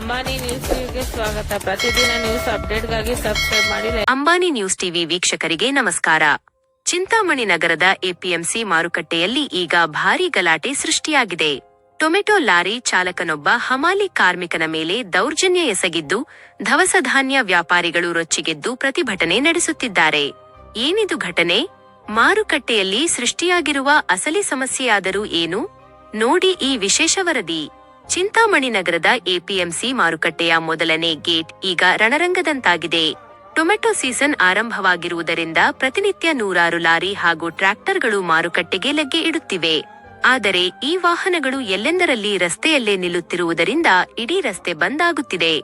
Ambani news ಟಿವಿಗೆ ಸ್ವಾಗತ. ಪ್ರತಿದಿನ ನ್ಯೂಸ್ ಅಪ್ಡೇಟ್ಗಾಗಿ ಸಬ್ಸ್ಕ್ರೈಬ್ ಮಾಡಿ. ಅಂಬಾನಿ ನ್ಯೂಸ್ ಟಿವಿ ವೀಕ್ಷಕರಿಗೆ ನಮಸ್ಕಾರ. ಚಿಂತಾಮಣಿ ನಗರದ ಎಪಿಎಂಸಿ ಮಾರುಕಟ್ಟೆಯಲ್ಲಿ ಈಗ ಭಾರೀ ಗಲಾಟೆ ಸೃಷ್ಟಿಯಾಗಿದೆ. ಟೊಮೆಟೊ ಲಾರಿ ಚಾಲಕನೊಬ್ಬ ಹಮಾಲಿ ಕಾರ್ಮಿಕನ ಮೇಲೆ ದೌರ್ಜನ್ಯ ಎಸಗಿದ್ದು, ದವಸ ಧಾನ್ಯ ವ್ಯಾಪಾರಿಗಳು ರೊಚ್ಚಿಗೆದ್ದು ಪ್ರತಿಭಟನೆ ನಡೆಸುತ್ತಿದ್ದಾರೆ. ಏನಿದು ಘಟನೆ? ಮಾರುಕಟ್ಟೆಯಲ್ಲಿ ಸೃಷ್ಟಿಯಾಗಿರುವ ಅಸಲಿ ಸಮಸ್ಯೆಯಾದರೂ ಏನು? ನೋಡಿ ಈ ವಿಶೇಷ ವರದಿ. ಚಿಂತಾಮಣಿ ನಗರದ ಎಪಿಎಂಸಿ ಮಾರುಕಟ್ಟೆಯ ಮೊದಲನೇ ಗೇಟ್ ಈಗ ರಣರಂಗದಂತಾಗಿದೆ. ಟೊಮೆಟೊ ಸೀಸನ್ ಆರಂಭವಾಗಿರುವುದರಿಂದ ಪ್ರತಿನಿತ್ಯ ನೂರಾರು ಲಾರಿ ಹಾಗೂ ಟ್ರ್ಯಾಕ್ಟರ್ಗಳು ಮಾರುಕಟ್ಟೆಗೆ ಲಗ್ಗೆ ಇಡುತ್ತಿವೆ. ಆದರೆ ಈ ವಾಹನಗಳು ಎಲ್ಲೆಂದರಲ್ಲಿ ರಸ್ತೆಯಲ್ಲೇ ನಿಲ್ಲುತ್ತಿರುವುದರಿಂದ ಇಡೀ ರಸ್ತೆ ಬಂದ್ ಆಗುತ್ತಿದೆ.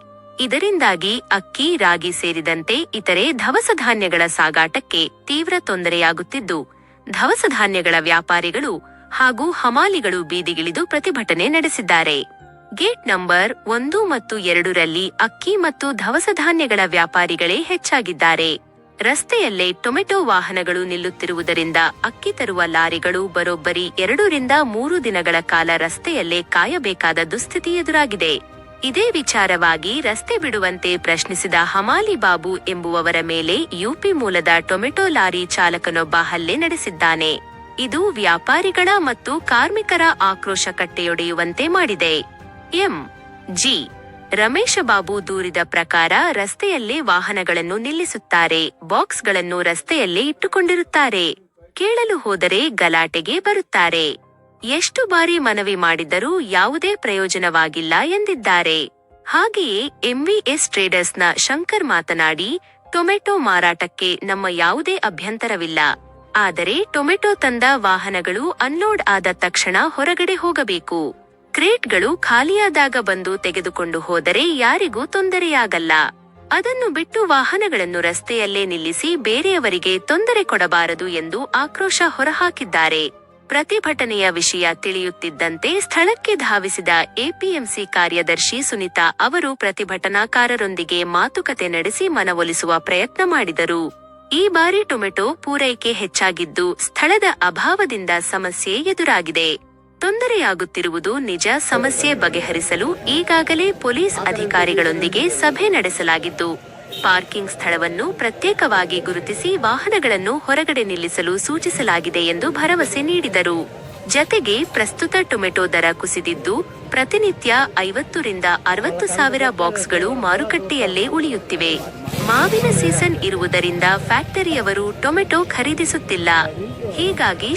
ಇದರಿಂದಾಗಿ ಅಕ್ಕಿ, ರಾಗಿ ಸೇರಿದಂತೆ ಇತರೆ ದವಸ ಧಾನ್ಯಗಳ ಸಾಗಾಟಕ್ಕೆ ತೀವ್ರ ತೊಂದರೆಯಾಗುತ್ತಿದ್ದು, ದವಸ ಧಾನ್ಯಗಳ ವ್ಯಾಪಾರಿಗಳು ಹಾಗೂ ಹಮಾಲಿಗಳು ಬೀದಿಗಿಳಿದು ಪ್ರತಿಭಟನೆ ನಡೆಸಿದ್ದಾರೆ. ಗೇಟ್ ನಂಬರ್ 1 ಮತ್ತು 2ರಲ್ಲಿ ಅಕ್ಕಿ ಮತ್ತು ದವಸ ಧಾನ್ಯಗಳ ವ್ಯಾಪಾರಿಗಳೇ ಹೆಚ್ಚಾಗಿದ್ದಾರೆ. ರಸ್ತೆಯಲ್ಲೇ ಟೊಮೆಟೊ ವಾಹನಗಳು ನಿಲ್ಲುತ್ತಿರುವುದರಿಂದ ಅಕ್ಕಿ ತರುವ ಲಾರಿಗಳು ಬರೋಬ್ಬರಿ 2 ರಿಂದ 3 ದಿನಗಳ ಕಾಲ ರಸ್ತೆಯಲ್ಲೇ ಕಾಯಬೇಕಾದ ದುಸ್ಥಿತಿ ಎದುರಾಗಿದೆ. ಇದೇ ವಿಚಾರವಾಗಿ ರಸ್ತೆ ಬಿಡುವಂತೆ ಪ್ರಶ್ನಿಸಿದ ಹಮಾಲಿ ಬಾಬು ಎಂಬುವವರ ಮೇಲೆ ಯುಪಿ ಮೂಲದ ಟೊಮೆಟೊ ಲಾರಿ ಚಾಲಕನೊಬ್ಬ ಹಲ್ಲೆ ನಡೆಸಿದ್ದಾನೆ. ಇದು ವ್ಯಾಪಾರಿಗಳ ಮತ್ತು ಕಾರ್ಮಿಕರ ಆಕ್ರೋಶ ಕಟ್ಟೆಯೊಡೆಯುವಂತೆ ಮಾಡಿದೆ. ಜಿ. ರಮೇಶ ಬಾಬು ದೂರಿದ ಪ್ರಕಾರ ರಸ್ತೆಯಲ್ಲೇ ವಾಹನಗಳನ್ನು ನಿಲ್ಲಿಸುತ್ತಾರೆ, ಬಾಕ್ಸ್ಗಳನ್ನು ರಸ್ತೆಯಲ್ಲೇ ಇಟ್ಟುಕೊಂಡಿರುತ್ತಾರೆ. ಕೇಳಲು ಹೋದರೆ ಗಲಾಟೆಗೆ ಬರುತ್ತಾರೆ. ಎಷ್ಟು ಬಾರಿ ಮನವಿ ಮಾಡಿದರೂ ಯಾವುದೇ ಪ್ರಯೋಜನವಾಗಿಲ್ಲ ಎಂದಿದ್ದಾರೆ. ಹಾಗೆಯೇ ಎಂವಿಎಸ್ ಟ್ರೇಡರ್ಸ್ನ ಶಂಕರ್ ಮಾತನಾಡಿ, ಟೊಮೆಟೊ ಮಾರಾಟಕ್ಕೆ ನಮ್ಮ ಯಾವುದೇ ಅಭ್ಯಂತರವಿಲ್ಲ. ಆದರೆ ಟೊಮೆಟೊ ತಂದ ವಾಹನಗಳು ಅನ್ಲೋಡ್ ಆದ ತಕ್ಷಣ ಹೊರಗಡೆ ಹೋಗಬೇಕು. ಕ್ರೇಟ್ಗಳು ಖಾಲಿಯಾದಾಗ ಬಂದು ತೆಗೆದುಕೊಂಡು ಹೋದರೆ ಯಾರಿಗೂ ತೊಂದರೆಯಾಗಲ್ಲ. ಅದನ್ನು ಬಿಟ್ಟು ವಾಹನಗಳನ್ನು ರಸ್ತೆಯಲ್ಲೇ ನಿಲ್ಲಿಸಿ ಬೇರೆಯವರಿಗೆ ತೊಂದರೆ ಕೊಡಬಾರದು ಎಂದು ಆಕ್ರೋಶ ಹೊರಹಾಕಿದ್ದಾರೆ. ಪ್ರತಿಭಟನೆಯ ವಿಷಯ ತಿಳಿಯುತ್ತಿದ್ದಂತೆ ಸ್ಥಳಕ್ಕೆ ಧಾವಿಸಿದ ಎಪಿಎಂಸಿ ಕಾರ್ಯದರ್ಶಿ ಸುನಿತಾ ಅವರು ಪ್ರತಿಭಟನಾಕಾರರೊಂದಿಗೆ ಮಾತುಕತೆ ನಡೆಸಿ ಮನವೊಲಿಸುವ ಪ್ರಯತ್ನ ಮಾಡಿದರು. ಈ ಬಾರಿ ಟೊಮೆಟೊ ಪೂರೈಕೆ ಹೆಚ್ಚಾಗಿದ್ದು, ಸ್ಥಳದ ಅಭಾವದಿಂದ ಸಮಸ್ಯೆ ಎದುರಾಗಿದೆ. ತೊಂದರೆಯಾಗುತ್ತಿರುವುದು ನಿಜ. ಸಮಸ್ಯೆ ಬಗೆಹರಿಸಲು ಈಗಾಗಲೇ ಪೊಲೀಸ್ ಅಧಿಕಾರಿಗಳೊಂದಿಗೆ ಸಭೆ ನಡೆಸಲಾಗಿದ್ದು, ಪಾರ್ಕಿಂಗ್ ಸ್ಥಳವನ್ನು ಪ್ರತ್ಯೇಕವಾಗಿ ಗುರುತಿಸಿ ವಾಹನಗಳನ್ನು ಹೊರಗಡೆ ನಿಲ್ಲಿಸಲು ಸೂಚಿಸಲಾಗಿದೆ ಎಂದು ಭರವಸೆ ನೀಡಿದರು. ಜತೆಗೆ ಪ್ರಸ್ತುತ ಟೊಮೆಟೊ ದರ ಕುಸಿದಿದ್ದು, ಪ್ರತಿನಿತ್ಯ 50 ರಿಂದ 60 ಸಾವಿರ ಬಾಕ್ಸ್ಗಳು ಮಾರುಕಟ್ಟೆಯಲ್ಲೇ ಉಳಿಯುತ್ತಿವೆ. ಮಾವಿನ ಸೀಸನ್ ಇರುವುದರಿಂದ ಫ್ಯಾಕ್ಟರಿಯವರು ಟೊಮೆಟೊ ಖರೀದಿಸುತ್ತಿಲ್ಲ. ಹೀಗಾಗಿ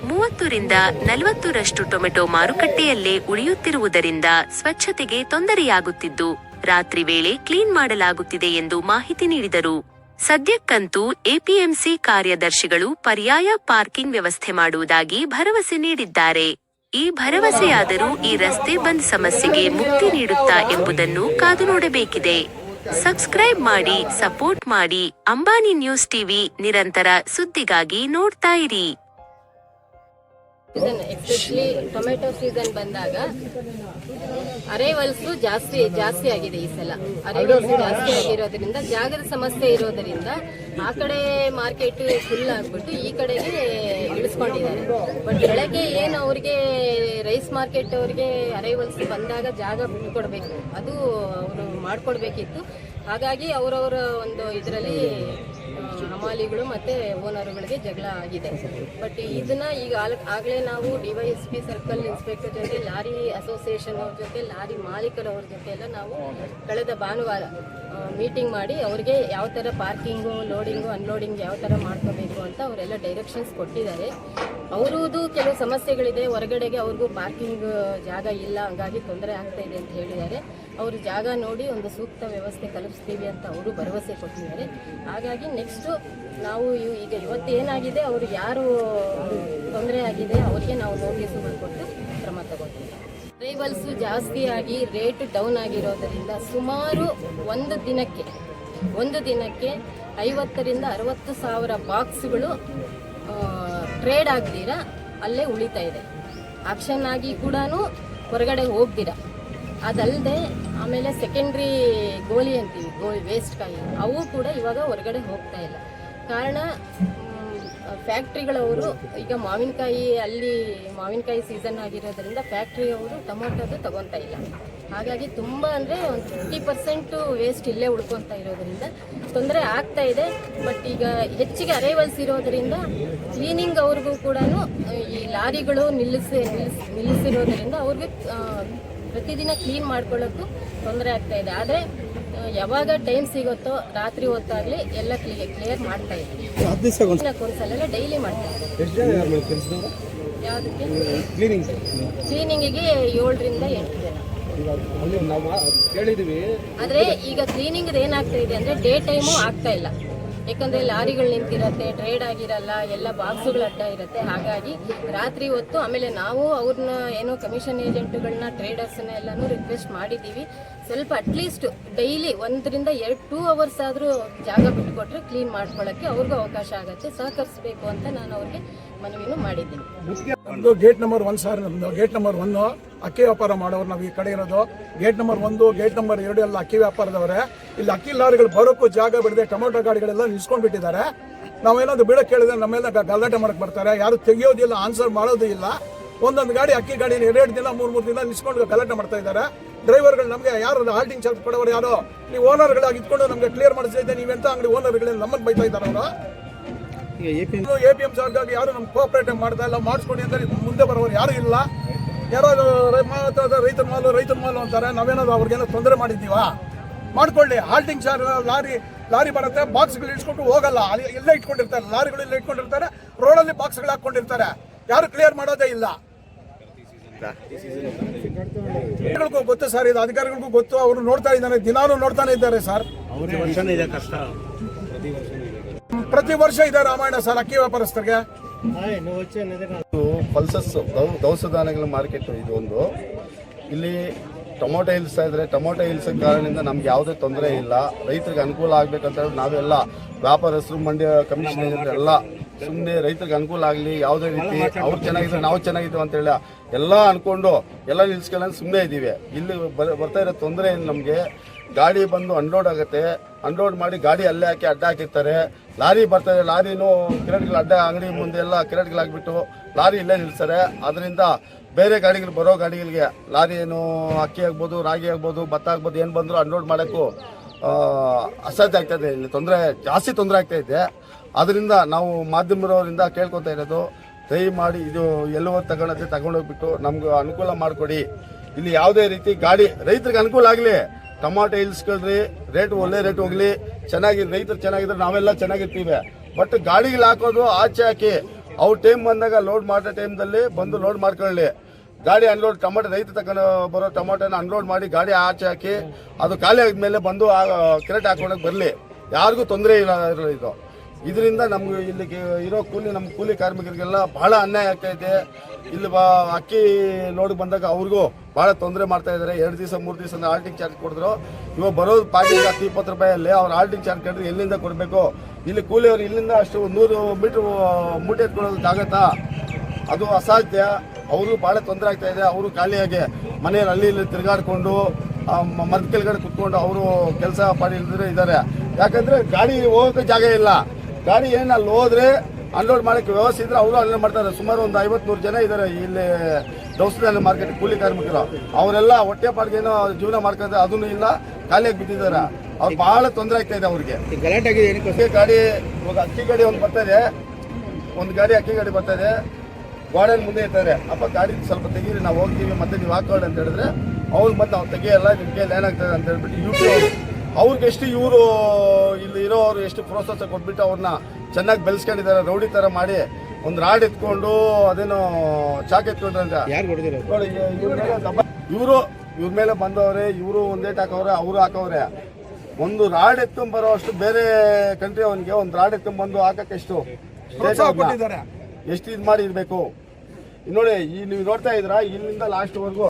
30 ರಿಂದ 40ರಷ್ಟು ಟೊಮೆಟೊ ಮಾರುಕಟ್ಟೆಯಲ್ಲೇ ಉಳಿಯುತ್ತಿರುವುದರಿಂದ ಸ್ವಚ್ಛತೆಗೆ ತೊಂದರೆಯಾಗುತ್ತಿದ್ದು, ರಾತ್ರಿ ವೇಳೆ ಕ್ಲೀನ್ ಮಾಡಲಾಗುತ್ತಿದೆ ಎಂದು ಮಾಹಿತಿ ನೀಡಿದರು. ಸದ್ಯಕ್ಕಂತೂ ಎಪಿಎಂಸಿ ಕಾರ್ಯದರ್ಶಿಗಳು ಪರ್ಯಾಯ ಪಾರ್ಕಿಂಗ್ ವ್ಯವಸ್ಥೆ ಮಾಡುವುದಾಗಿ ಭರವಸೆ ನೀಡಿದ್ದಾರೆ. ಈ ಭರವಸೆಯಾದರೂ ಈ ರಸ್ತೆ ಬಂದ್ ಸಮಸ್ಯೆಗೆ ಮುಕ್ತಿ ನೀಡುತ್ತಾ ಎಂಬುದನ್ನು ಕಾದು ನೋಡಬೇಕಿದೆ. ಸಬ್ಸ್ಕ್ರೈಬ್ ಮಾಡಿ, ಸಪೋರ್ಟ್ ಮಾಡಿ. ಅಂಬಾನಿ ನ್ಯೂಸ್ ಟಿವಿ ನಿರಂತರ ಸುದ್ದಿಗಾಗಿ ನೋಡ್ತಾ ಇರಿ. ಎಸ್ಪೆಷಲಿ ಟೊಮೆಟೊ ಸೀಸನ್ ಬಂದಾಗ ಅರೈವಲ್ಸ್ ಜಾಸ್ತಿ ಆಗಿದೆ. ಈ ಸಲ ಅರೈವಲ್ಸ್ ಜಾಸ್ತಿ ಆಗಿರೋದ್ರಿಂದ ಜಾಗದ ಸಮಸ್ಯೆ ಇರೋದ್ರಿಂದ ಆ ಕಡೆ ಮಾರ್ಕೆಟ್ ಫುಲ್ ಆಗ್ಬಿಟ್ಟು ಈ ಕಡೆಗೆ ಇಳಿಸ್ಕೊಂಡಿದ್ದಾರೆ. ಬಟ್ ಬೆಳಗ್ಗೆ ಏನು ಅವ್ರಿಗೆ ರೈಸ್ ಮಾರ್ಕೆಟ್ ಅವ್ರಿಗೆ ಅರೈವಲ್ಸ್ ಬಂದಾಗ ಜಾಗ ಬಿಟ್ಟುಕೊಡ್ಬೇಕು, ಅದು ಅವರು ಮಾಡ್ಕೊಡ್ಬೇಕಿತ್ತು. ಹಾಗಾಗಿ ಅವರವರ ಒಂದು ಇದರಲ್ಲಿ ಹಮಾಲಿಗಳು ಮತ್ತೆ ಓನರ್ಗಳಿಗೆ ಜಗಳ ಆಗಿದೆ. ಬಟ್ ಇದನ್ನ ಈಗ ಆಗಲೇ ನಾವು DYSP ಸರ್ಕಲ್ ಇನ್ಸ್ಪೆಕ್ಟರ್ ಜೊತೆ, ಲಾರಿ ಅಸೋಸಿಯೇಷನ್ ಅವ್ರ ಜೊತೆ, ಲಾರಿ ಮಾಲೀಕರವ್ರ ಜೊತೆ ಎಲ್ಲ ನಾವು ಕಳೆದ ಭಾನುವಾರ ಮೀಟಿಂಗ್ ಮಾಡಿ ಅವ್ರಿಗೆ ಯಾವ ಥರ ಪಾರ್ಕಿಂಗು, ಲೋಡಿಂಗು, ಅನ್ಲೋಡಿಂಗ್ ಯಾವ ಥರ ಮಾಡ್ಕೋಬೇಕು ಅಂತ ಅವರೆಲ್ಲ ಡೈರೆಕ್ಷನ್ಸ್ ಕೊಟ್ಟಿದ್ದಾರೆ. ಅವ್ರದ್ದು ಕೆಲವು ಸಮಸ್ಯೆಗಳಿದೆ, ಹೊರಗಡೆಗೆ ಅವ್ರಿಗೂ ಪಾರ್ಕಿಂಗ್ ಜಾಗ ಇಲ್ಲ, ಹಂಗಾಗಿ ತೊಂದರೆ ಆಗ್ತಾ ಇದೆ ಅಂತ ಹೇಳಿದ್ದಾರೆ. ಅವರು ಜಾಗ ನೋಡಿ ಒಂದು ಸೂಕ್ತ ವ್ಯವಸ್ಥೆ ಕಲ್ಪಿಸ್ತೀವಿ ಅಂತ ಅವರು ಭರವಸೆ ಕೊಟ್ಟಿದ್ದಾರೆ. ಹಾಗಾಗಿ ನೆಕ್ಸ್ಟು ನಾವು ಈಗ ಇವತ್ತು ಏನಾಗಿದೆ, ಅವ್ರಿಗೆ ಯಾರು ತೊಂದರೆ ಆಗಿದೆ ಅವರಿಗೆ ನಾವು ನೋಟಿಸ್ಗಳು ಕೊಟ್ಟು ಕ್ರಮ ತಗೋತೀವಿ. ಅರೈವಲ್ಸು ಜಾಸ್ತಿ ಆಗಿ ರೇಟ್ ಡೌನ್ ಆಗಿರೋದರಿಂದ ಸುಮಾರು ಒಂದು ದಿನಕ್ಕೆ 50 ರಿಂದ 60 ಸಾವಿರ ಬಾಕ್ಸ್ಗಳು ಟ್ರೇಡ್ ಆಗ್ದಿರ ಅಲ್ಲೇ ಉಳಿತಾ ಇದೆ. ಆಕ್ಷನ್ ಆಗಿ ಕೂಡ ಹೊರಗಡೆ ಹೋಗ್ದಿರ. ಅದಲ್ಲದೆ ಆಮೇಲೆ ಸೆಕೆಂಡ್ರಿ ಗೋಲಿ ಅಂತೀವಿ, ವೇಸ್ಟ್ ಕಾಯಿ, ಅವು ಕೂಡ ಇವಾಗ ಹೊರಗಡೆ ಹೋಗ್ತಾ ಇಲ್ಲ. ಕಾರಣ ಫ್ಯಾಕ್ಟ್ರಿಗಳವರು ಈಗ ಮಾವಿನಕಾಯಿ ಸೀಸನ್ ಆಗಿರೋದ್ರಿಂದ ಫ್ಯಾಕ್ಟ್ರಿಯವರು ಟೊಮೊಟೊದು ತಗೊತಾ ಇಲ್ಲ. ಹಾಗಾಗಿ ತುಂಬ ಅಂದರೆ ಒಂದು 50% ವೇಸ್ಟ್ ಇಲ್ಲೇ ಉಳ್ಕೊತಾ ಇರೋದ್ರಿಂದ ತೊಂದರೆ ಆಗ್ತಾ ಇದೆ. ಬಟ್ ಈಗ ಹೆಚ್ಚಿಗೆ ಅರೈವಲ್ಸ್ ಇರೋದ್ರಿಂದ ಕ್ಲೀನಿಂಗ್ ಅವ್ರಿಗೂ ಕೂಡ ಈ ಲಾರಿಗಳು ನಿಲ್ಲಿಸಿರೋದ್ರಿಂದ ಅವ್ರಿಗೆ ಪ್ರತಿದಿನ ಕ್ಲೀನ್ ಮಾಡ್ಕೊಳ್ಳೋಕ್ಕೂ ತೊಂದರೆ ಆಗ್ತಾ ಇದೆ. ಆದರೆ ಯಾವಾಗ ಟೈಮ್ ಸಿಗುತ್ತೋ ರಾತ್ರಿ ಹೊತ್ತಾಗಲಿ ಎಲ್ಲ ಕ್ಲಿಯರ್ ಮಾಡ್ತಾ ಇದ್ದೀವಿ. ಒಂದ್ಸಲ ಡೈಲಿ ಮಾಡ್ತಾ ಇದ್ದೀವಿ. ಯಾವುದಕ್ಕೆ? ಕ್ಲೀನಿಂಗಿಗೆ 7 ರಿಂದ 8 ಜನ. ಆದರೆ ಈಗ ಕ್ಲೀನಿಂಗ್ ಏನಾಗ್ತಾ ಇದೆ ಅಂದರೆ ಡೇ ಟೈಮು ಆಗ್ತಾ ಇಲ್ಲ. ಯಾಕಂದರೆ ಲಾರಿಗಳು ನಿಂತಿರುತ್ತೆ, ಟ್ರೇಡ್ ಆಗಿರಲ್ಲ, ಎಲ್ಲ ಬಾಕ್ಸುಗಳು ಅಡ್ಡ ಇರುತ್ತೆ. ಹಾಗಾಗಿ ರಾತ್ರಿ ಹೊತ್ತು ಆಮೇಲೆ ನಾವು ಅವ್ರನ್ನ ಏನೋ ಕಮಿಷನ್ ಏಜೆಂಟ್ಗಳನ್ನ ಟ್ರೇಡರ್ಸ್ನ ಎಲ್ಲನೂ ರಿಕ್ವೆಸ್ಟ್ ಮಾಡಿದ್ದೀವಿ. ಸ್ವಲ್ಪ ಅಟ್ಲೀಸ್ಟ್ ಡೈಲಿ 1 ರಿಂದ 2 ಅವರ್ಸ್ ಆದರೂ ಜಾಗ ಬಿಟ್ಕೊಟ್ರೆ ಕ್ಲೀನ್ ಮಾಡ್ಕೊಳ್ಳೋಕ್ಕೆ ಅವ್ರಿಗೂ ಅವಕಾಶ ಆಗುತ್ತೆ. ಸಹಕರಿಸಬೇಕು ಅಂತ ನಾನು ಅವ್ರಿಗೆ ಮನವಿನೂ ಮಾಡಿದ್ದೀನಿ. ನಮ್ದು ಗೇಟ್ ನಂಬರ್ 1 ಸರ್. ನಮ್ದು ಗೇಟ್ ನಂಬರ್ 1 ಅಕ್ಕಿ ವ್ಯಾಪಾರ ಮಾಡೋರು ನಾವು ಈ ಕಡೆ ಇರೋದು. ಗೇಟ್ ನಂಬರ್ 1, ಗೇಟ್ ನಂಬರ್ 2 ಎಲ್ಲ ಅಕ್ಕಿ ವ್ಯಾಪಾರದವರೇ. ಇಲ್ಲಿ ಅಕ್ಕಿ ಲಾರಿಗಳು ಬರೋಕ್ಕೂ ಜಾಗ ಬಿಡದೆ ಟೊಮೊಟೊ ಗಾಡಿಗಳೆಲ್ಲ ನಿಲ್ಸ್ಕೊಂಡ್ಬಿಟ್ಟಿದ್ದಾರೆ. ನಾವೇನಾದ್ರು ಬಿಡಕ್ಕೆ ಕೇಳಿದ್ರೆ ನಮ್ಮೆಲ್ಲ ಗಲಾಟೆ ಮಾಡಕ್ಕೆ ಬರ್ತಾರೆ. ಯಾರು ತೆಗಿಯೋದಿಲ್ಲ, ಆನ್ಸರ್ ಮಾಡೋದು ಇಲ್ಲ. ಒಂದೊಂದು ಗಾಡಿ ಅಕ್ಕಿ ಗಾಡಿ 2 ದಿನ 3 ದಿನ ನಿಲ್ಸ್ಕೊಂಡು ಗಲಾಟೆ ಮಾಡ್ತಾ ಇದ್ದಾರೆ. ಡ್ರೈವರ್ಗಳು ನಮಗೆ ಯಾರು ಹಾಲ್ಟಿಂಗ್ ಚಾರ್ಜ್ ಕೊಡೋರು ಯಾರೋ ನೀವು ಓನರ್ಗಳಾಗಿ ಇಟ್ಕೊಂಡು ನಮಗೆ ಕ್ಲಿಯರ್ ಮಾಡಿಸಿದ್ದೆ, ನೀವೆಂತ ಅಂಗಡಿ ಓನರ್ಗಳೇ ನಮ್ಮನ್ನು ಬೈತಾ ಇದ್ದಾರೆ ಅವರು. APM ಚಾರ್ಜ್ ಯಾರು ನಮ್ಗೆ ಕೋಆಪರೇಟ್ ಮಾಡ್ತಾ ಇಲ್ಲ. ಮಾಡಿಸ್ಕೊಡಿ ಅಂತ ಮುಂದೆ ಬರೋರು ಯಾರು ಇಲ್ಲ. ಯಾರೋ ರೈತರ ಮಾಲು ಅಂತಾರೆ. ನಾವೇನಾದ್ರು ಅವ್ರಿಗೇನೋ ತೊಂದರೆ ಮಾಡಿದ್ದೀವಾ? ಮಾಡ್ಕೊಳ್ಳಿ. ಹಾಲ್ಟಿಂಗ್ ಚಾರ್ಜ್ ಲಾರಿ ಬರುತ್ತೆ, ಬಾಕ್ಸ್ಗಳು ಇಟ್ಕೊಂಡು ಹೋಗಲ್ಲ. ಎಲ್ಲ ಇಟ್ಕೊಂಡಿರ್ತಾರೆ, ಲಾರಿಗಳು ಎಲ್ಲ ಇಟ್ಕೊಂಡಿರ್ತಾರೆ, ರೋಡಲ್ಲಿ ಬಾಕ್ಸ್ಗಳು ಹಾಕೊಂಡಿರ್ತಾರೆ. ಯಾರು ಕ್ಲಿಯರ್ ಮಾಡೋದೇ ಇಲ್ಲ. ಗೊತ್ತು ಸರ್, ಇದು ಅಧಿಕಾರಿಗಳಿಗೂ ಗೊತ್ತು. ಅವರು ನೋಡ್ತಾ ಇದ್ದಾರೆ, ದಿನಾನು ನೋಡ್ತಾನೆ ಇದ್ದಾರೆ ಸರ್. ಪ್ರತಿ ವರ್ಷ ಇದೆ ರಾಮಾಯಣ ಸರ್ ಅಕ್ಕಿ ವ್ಯಾಪಾರಸ್ಥರಿಗೆ. ಪಲ್ಸಸ್ ದವಸ ಧಾನ್ಯಗಳ ಮಾರ್ಕೆಟ್ ಇದು ಒಂದು. ಇಲ್ಲಿ ಟೊಮೊಟೊ ಇಳಿಸ್ತಾ ಇದ್ರೆ ಟೊಮೊಟೊ ಇಳಿಸೋ ಕಾರಣದಿಂದ ನಮ್ಗೆ ಯಾವುದೇ ತೊಂದರೆ ಇಲ್ಲ. ರೈತರಿಗೆ ಅನುಕೂಲ ಆಗ್ಬೇಕಂತ ನಾವೆಲ್ಲ ವ್ಯಾಪಾರಸ್ಥರು, ಮಂಡ್ಯ ಕಮಿಷನ್ ಏಜೆಂಟ್ ಎಲ್ಲ ಸುಮ್ಮನೆ ರೈತರಿಗೆ ಅನುಕೂಲ ಆಗಲಿ, ಯಾವುದೇ ರೀತಿ ಅವ್ರು ಚೆನ್ನಾಗಿದ್ರೆ ನಾವು ಚೆನ್ನಾಗಿದ್ದೀವಿ ಅಂತೇಳಿ ಎಲ್ಲ ಅನ್ಕೊಂಡು ಎಲ್ಲ ನಿಲ್ಸ್ಕೊಳ್ಳೋದು ಸುಮ್ಮನೆ ಇದ್ದೀವಿ. ಇಲ್ಲಿ ಬರ್ತಾ ಇರೋ ತೊಂದರೆ ಏನು, ನಮಗೆ ಗಾಡಿ ಬಂದು ಅನ್ಲೋಡ್ ಆಗುತ್ತೆ, ಅನ್ಲೋಡ್ ಮಾಡಿ ಗಾಡಿ ಅಲ್ಲೇ ಹಾಕಿ ಅಡ್ಡ ಹಾಕಿರ್ತಾರೆ. ಲಾರಿ ಬರ್ತಾರೆ, ಲಾರಿನೂ ಕಿರಟ್ಗಳು ಅಡ್ಡ ಅಂಗಡಿ ಮುಂದೆ ಎಲ್ಲ ಕಿರಟ್ಗಳಾಗ್ಬಿಟ್ಟು ಲಾರಿ ಇಲ್ಲೇ ನಿಲ್ಸ್ತಾರೆ. ಅದರಿಂದ ಬೇರೆ ಗಾಡಿಗಳು ಬರೋ ಗಾಡಿಗಳಿಗೆ ಲಾರಿ ಏನು ಅಕ್ಕಿ ಆಗ್ಬೋದು, ರಾಗಿ ಆಗ್ಬೋದು, ಭತ್ತ ಆಗ್ಬೋದು, ಏನು ಬಂದರೂ ಅನ್ಲೋಡ್ ಮಾಡೋಕ್ಕೂ ಅಸಾಧ್ಯ ಆಗ್ತಾಯಿದೆ. ಇಲ್ಲಿ ಜಾಸ್ತಿ ತೊಂದರೆ ಆಗ್ತಾ ಇದೆ. ಅದರಿಂದ ನಾವು ಮಾಧ್ಯಮದವರಿಂದ ಕೇಳ್ಕೊತಾ ಇರೋದು, ದಯಮಾಡಿ ಇದು ಎಲ್ಲವೂ ತಗೊಂಡೋಗ್ಬಿಟ್ಟು ನಮ್ಗೆ ಅನುಕೂಲ ಮಾಡಿಕೊಡಿ. ಇಲ್ಲಿ ಯಾವುದೇ ರೀತಿ ಗಾಡಿ ರೈತರಿಗೆ ಅನುಕೂಲ ಆಗಲಿ. ಟೊಮಾಟೊ ಇಳಿಸ್ಕೊಳ್ರಿ, ರೇಟ್ ಒಳ್ಳೆ ರೇಟ್ ಹೋಗ್ಲಿ, ರೈತರು ಚೆನ್ನಾಗಿದ್ರೆ ನಾವೆಲ್ಲ ಚೆನ್ನಾಗಿರ್ತೀವಿ. ಬಟ್ ಗಾಡಿಗಳು ಹಾಕೋದು ಆಚೆ ಹಾಕಿ ಅವ್ರ ಟೈಮ್ ಬಂದಾಗ ಲೋಡ್ ಮಾಡೋ ಟೈಮ್ದಲ್ಲಿ ಬಂದು ಲೋಡ್ ಮಾಡ್ಕೊಳ್ಳಿ. ಗಾಡಿ ಅನ್ಲೋಡ್ ರೈತ ತಗೊಂಡು ಬರೋ ಟೊಮಾಟೋನ ಅನ್ಲೋಡ್ ಮಾಡಿ ಗಾಡಿ ಆಚೆ ಹಾಕಿ ಅದು ಖಾಲಿ ಆದ್ಮೇಲೆ ಬಂದು ಕ್ರೇಟ್ ಹಾಕೊಂಡೋಗಿ ಬರಲಿ. ಯಾರಿಗೂ ತೊಂದರೆ ಇಲ್ಲ ಇದು. ಇದರಿಂದ ನಮ್ಗೆ ಇಲ್ಲಿ ಇರೋ ನಮ್ಮ ಕೂಲಿ ಕಾರ್ಮಿಕರಿಗೆಲ್ಲ ಬಹಳ ಅನ್ಯಾಯ ಆಗ್ತಾ ಇದೆ. ಇಲ್ಲಿ ಅಕ್ಕಿ ಲೋಡ್ ಬಂದಾಗ ಅವ್ರಿಗೂ ಬಹಳ ತೊಂದರೆ ಮಾಡ್ತಾ ಇದ್ದಾರೆ. 2 ದಿವಸ 3 ದಿವಸ ಹಾಲ್ಟಿಂಗ್ ಚಾರ್ಜ್ ಕೊಡಿದ್ರು. ಇವಾಗ ಬರೋದು ಪಾಕಿಗೆ 20 ರೂಪಾಯಲ್ಲಿ ಅವ್ರು ಹಾಲ್ಟಿಂಗ್ ಚಾರ್ಜ್ ಕೇಳಿದ್ರೆ ಎಲ್ಲಿಂದ ಕೊಡಬೇಕು? ಇಲ್ಲಿ ಕೂಲಿಯವರು ಇಲ್ಲಿಂದ ಅಷ್ಟು 100 ಮೀಟರ್ ಮೂಟೆ ಎತ್ಕೊಳ್ಳೋದಕ್ಕಾಗತ್ತಾ? ಅದು ಅಸಾಧ್ಯ. ಅವರು ಬಹಳ ತೊಂದರೆ ಆಗ್ತಾ ಇದೆ. ಅವರು ಖಾಲಿಯಾಗಿ ಮನೆಯಲ್ಲಿ ಅಲ್ಲಿ ಇಲ್ಲಿ ತಿರುಗಾಡ್ಕೊಂಡು ಮರದ ಕೆಳಗಡೆ ಕುತ್ಕೊಂಡು ಅವರು ಕೆಲಸ ಪಾಡಿ ಇದ್ದಾರೆ. ಯಾಕಂದ್ರೆ ಗಾಡಿ ಹೋಗೋಕೆ ಜಾಗ ಇಲ್ಲ. ಗಾಡಿ ಏನು ಅಲ್ಲಿ ಹೋದ್ರೆ ಅನ್ಲೋಡ್ ಮಾಡೋಕ್ಕೆ ವ್ಯವಸ್ಥೆ ಇದ್ರೆ ಅವರು ಅನ್ಲೋಡ್ ಮಾಡ್ತಾರೆ. ಸುಮಾರು ಒಂದು 50-100 ಜನ ಇದ್ದಾರೆ ಇಲ್ಲಿ ದವಸ ಧಾನ್ಯ ಮಾರ್ಕೆಟ್ ಕೂಲಿ ಕಾರ್ಮಿಕರು. ಅವರೆಲ್ಲ ಹೊಟ್ಟೆ ಪಾಡಿಗೇನೋ ಜೀವನ ಮಾಡ್ಕೊಂಡ್ರೆ ಅದನ್ನು ಇಲ್ಲ, ಖಾಲಿಯಾಗಿ ಬಿದ್ದಿದ್ದಾರೆ. ಅವ್ರು ಬಹಳ ತೊಂದರೆ ಆಗ್ತಾ ಇದೆ ಅವ್ರಿಗೆ. ಗಾಡಿ ಇವಾಗ ಅಕ್ಕಿ ಗಾಡಿ ಒಂದು ಬರ್ತಾ ಇದೆ, ಒಂದು ಗಾಡಿ ಅಕ್ಕಿ ಗಾಡಿ ಬರ್ತಾ ಇದೆ, ಗೋಡೆಯಲ್ಲಿ ಮುಂದೆ ಇರ್ತಾರೆ. ಅಪ್ಪ ಗಾಡಿ ಸ್ವಲ್ಪ ತೆಗೀರಿ, ನಾವು ಹೋಗ್ತೀವಿ, ಮತ್ತೆ ನೀವು ಹಾಕೊಳ್ಳಿ ಅಂತ ಹೇಳಿದ್ರೆ ಅವ್ರು ಮತ್ತೆ ನಾವು ತೆಗಿಯಲ್ಲ, ನಿಮ್ಮ ಕೈಯಲ್ಲಿ ಏನಾಗ್ತದೆ ಅಂತ ಹೇಳ್ಬಿಟ್ಟು UP ಅವ್ರಿಗೆ ಎಷ್ಟು ಇವರು ಇಲ್ಲಿ ಇರೋರು ಎಷ್ಟು ಪ್ರೋತ್ಸಾಹ ಕೊಟ್ಬಿಟ್ಟು ಅವ್ರನ್ನ ಚೆನ್ನಾಗಿ ಬೆಳೆಸ್ಕೊಂಡಿದ್ದಾರೆ. ರೌಡಿ ಥರ ಮಾಡಿ ಒಂದು ರಾಡ್ ಎತ್ಕೊಂಡು ಅದೇನೋ ಚಾಕ್ ಎತ್ಕೊಂಡ್ರಂತ ಇವ್ರ ಮೇಲೆ ಬಂದವ್ರೆ. ಇವರು ಒಂದೇಟ್ ಹಾಕವ್ರೆ, ಅವರು ಹಾಕವ್ರೆ. ಒಂದು ರಾಡ್ ಎತ್ಕೊಂಡ್ಬರೋ ಅಷ್ಟು ಬೇರೆ ಕಂಟ್ರಿ ಅವನಿಗೆ ಒಂದು ರಾಡ್ ಎತ್ಕೊಂಡ್ಬಂದು ಹಾಕಕ್ಕೆ ಎಷ್ಟು ಇದು ಮಾಡಿ ಇರಬೇಕು. ನೋಡಿ, ನೀವು ನೋಡ್ತಾ ಇದ್ರ ಇಲ್ಲಿಂದ ಲಾಸ್ಟ್ ವರ್ಗು